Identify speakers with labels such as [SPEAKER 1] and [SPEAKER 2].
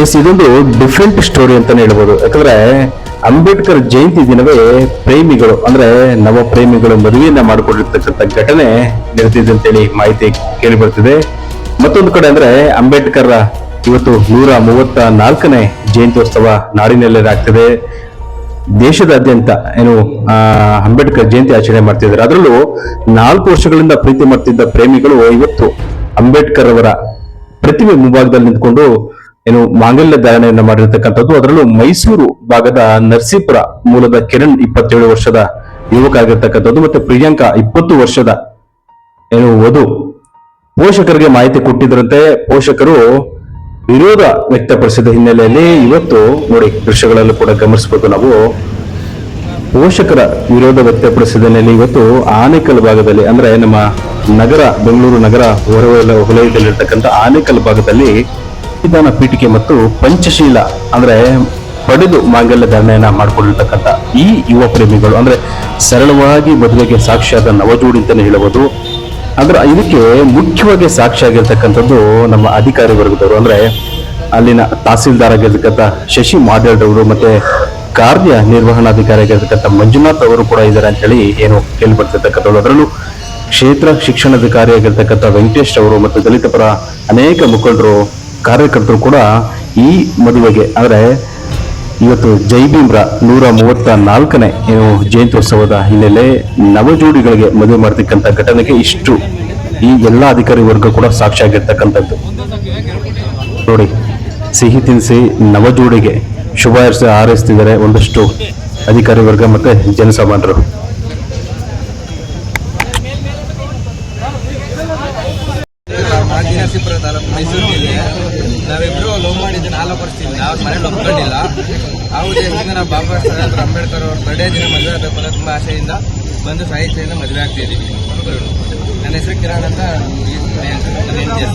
[SPEAKER 1] S, ಇದೊಂದು different story ಅಂತಾನೆ ಹೇಳ್ಬೋದು. ಯಾಕಂದ್ರೆ ಅಂಬೇಡ್ಕರ್ ಜಯಂತಿ ದಿನವೇ ಪ್ರೇಮಿಗಳು ಅಂದ್ರೆ ನವ ಪ್ರೇಮಿಗಳು ಮದುವೆಯನ್ನ ಮಾಡಿಕೊಂಡಿರ್ತಕ್ಕಂಥ ಘಟನೆ ನಡೆದಿದೆ ಅಂತೇಳಿ ಮಾಹಿತಿ ಕೇಳಿ ಬರ್ತಿದೆ. ಮತ್ತೊಂದು ಕಡೆ ಅಂದ್ರೆ ಅಂಬೇಡ್ಕರ್ ಇವತ್ತು 134ನೇ ಜಯಂತ್ಯೋತ್ಸವ ನಾಡಿನೆಲ್ಲೆಡೆ ಆಗ್ತಿದೆ. ದೇಶದಾದ್ಯಂತ ಅಂಬೇಡ್ಕರ್ ಜಯಂತಿ ಆಚರಣೆ ಮಾಡ್ತಿದ್ದಾರೆ. ಅದರಲ್ಲೂ 4 ವರ್ಷಗಳಿಂದ ಪ್ರೀತಿ ಮಾಡ್ತಿದ್ದ ಪ್ರೇಮಿಗಳು ಇವತ್ತು ಅಂಬೇಡ್ಕರ್ ಅವರ ಪ್ರತಿಮೆ ಮುಂಭಾಗದಲ್ಲಿ ನಿಂತ್ಕೊಂಡು ಮಾಂಗಲ್ಯ ಧಾರಣೆಯನ್ನ ಮಾಡಿರ್ತಕ್ಕಂಥದ್ದು. ಅದರಲ್ಲೂ ಮೈಸೂರು ಭಾಗದ ನರಸೀಪುರ ಮೂಲದ ಕಿರಣ್ 27 ವರ್ಷದ ಯುವಕ ಆಗಿರ್ತಕ್ಕಂಥದ್ದು, ಮತ್ತೆ ಪ್ರಿಯಾಂಕಾ 20 ವರ್ಷದ ವಧು ಪೋಷಕರಿಗೆ ಮಾಹಿತಿ ಕೊಟ್ಟಿದ್ರಂತೆ. ಪೋಷಕರು ವಿರೋಧ ವ್ಯಕ್ತಪಡಿಸಿದ ಹಿನ್ನೆಲೆಯಲ್ಲಿ ಇವತ್ತು ನೋಡಿ ದೃಶ್ಯಗಳಲ್ಲೂ ಕೂಡ ಗಮನಿಸಬಹುದು ನಾವು. ಪೋಷಕರ ವಿರೋಧ ವ್ಯಕ್ತಪಡಿಸಿದ ಹಿನ್ನೆಲೆಯಲ್ಲಿ ಇವತ್ತು ಆನೇಕಲ್ ಭಾಗದಲ್ಲಿ ಅಂದ್ರೆ ನಮ್ಮ ನಗರ ಬೆಂಗಳೂರು ನಗರ ವಲಯದಲ್ಲಿರ್ತಕ್ಕಂಥ ಆನೇಕಲ್ ಭಾಗದಲ್ಲಿ ಸಂವಿಧಾನ ಪೀಠಿಕೆ ಮತ್ತು ಪಂಚಶೀಲ ಅಂದ್ರೆ ಪಡೆದು ಮಾಂಗಲ್ಯ ಧಾರಣೆಯನ್ನ ಮಾಡಿಕೊಂಡಿರ್ತಕ್ಕಂಥ ಈ ಯುವ ಪ್ರೇಮಿಗಳು ಅಂದ್ರೆ ಸರಳವಾಗಿ ಮದುವೆಗೆ ಸಾಕ್ಷಿಯಾದ ನವಜೋಡಿ ಅಂತಾನೆ ಹೇಳಬಹುದು. ಅಂದ್ರೆ ಇದಕ್ಕೆ ಮುಖ್ಯವಾಗಿ ಸಾಕ್ಷಿಯಾಗಿರ್ತಕ್ಕಂಥದ್ದು ನಮ್ಮ ಅಧಿಕಾರಿ ವರ್ಗದವರು ಅಂದ್ರೆ ಅಲ್ಲಿನ ತಹಸೀಲ್ದಾರ್ ಆಗಿರ್ತಕ್ಕಂಥ ಶಶಿ ಮಾದೇಡ್ ಅವರು ಮತ್ತೆ ಕಾರ್ಯ ನಿರ್ವಹಣಾಧಿಕಾರಿ ಆಗಿರ್ತಕ್ಕಂಥ ಮಂಜುನಾಥ್ ಅವರು ಕೂಡ ಇದ್ದಾರೆ ಅಂತ ಹೇಳಿ ಕೇಳಿ ಬರ್ತಿರ್ತಕ್ಕಂಥದ್ದು. ಅದರಲ್ಲೂ ಕ್ಷೇತ್ರ ಶಿಕ್ಷಣಾಧಿಕಾರಿ ಆಗಿರ್ತಕ್ಕಂಥ ವೆಂಕಟೇಶ್ ಅವರು ಮತ್ತು ದಲಿತ ಪರ ಅನೇಕ ಮುಖಂಡರು ಕಾರ್ಯಕರ್ತರು ಕೂಡ ಈ ಮದುವೆಗೆ ಅಂದ್ರೆ ಇವತ್ತು ಜೈ ಭೀಮ್ರ 134ನೇ ಜಯಂತ್ಯೋತ್ಸವದ ಹಿನ್ನೆಲೆ ನವಜೋಡಿಗಳಿಗೆ ಮದುವೆ ಮಾಡತಕ್ಕಂಥ ಘಟನೆಗೆ ಇಷ್ಟು ಈ ಎಲ್ಲಾ ಅಧಿಕಾರಿ ವರ್ಗ ಕೂಡ ಸಾಕ್ಷಿಯಾಗಿರ್ತಕ್ಕಂಥದ್ದು ನೋಡಿ. ಸಿಹಿ ತಿನಿಸಿ ನವಜೋಡಿಗೆ ಶುಭ ಹಾರೈಸ್ತಿದ್ದಾರೆ ಒಂದಷ್ಟು ಅಧಿಕಾರಿ ವರ್ಗ ಮತ್ತೆ ಜನಸಾಮಾನ್ಯರು.
[SPEAKER 2] ಮೈಸೂರು ಜಿಲ್ಲೆ ನಾವಿಬ್ರು ಲವ್ ಮಾಡಿದ್ದು 4 ವರ್ಷದಿಂದ ಅವ್ರ ಮನೇಲಿ ಒಪ್ಕೊಂಡಿಲ್ಲ. ಆ ಉದ್ದೇಶದಿಂದ ನಾವು ಬಾಬಾ ಸಾಹೇಬ್ ಅಂಬೇಡ್ಕರ್ ಅವ್ರ ಬರ್ಡೇ ದಿನ ಮದುವೆ ಆಗಬೇಕು ಅನ್ನೋ ತುಂಬಾ ಆಸೆಯಿಂದ ಬಂದು ಸಾಹಿತ್ಯದಿಂದ ಮದುವೆ ಆಗ್ತಿದ್ದೀವಿ. ನನ್ನ ಹೆಸರು ಕಿರಣ್ ಅಂತ, ನನ್ನ ಹೆಂಡತಿ.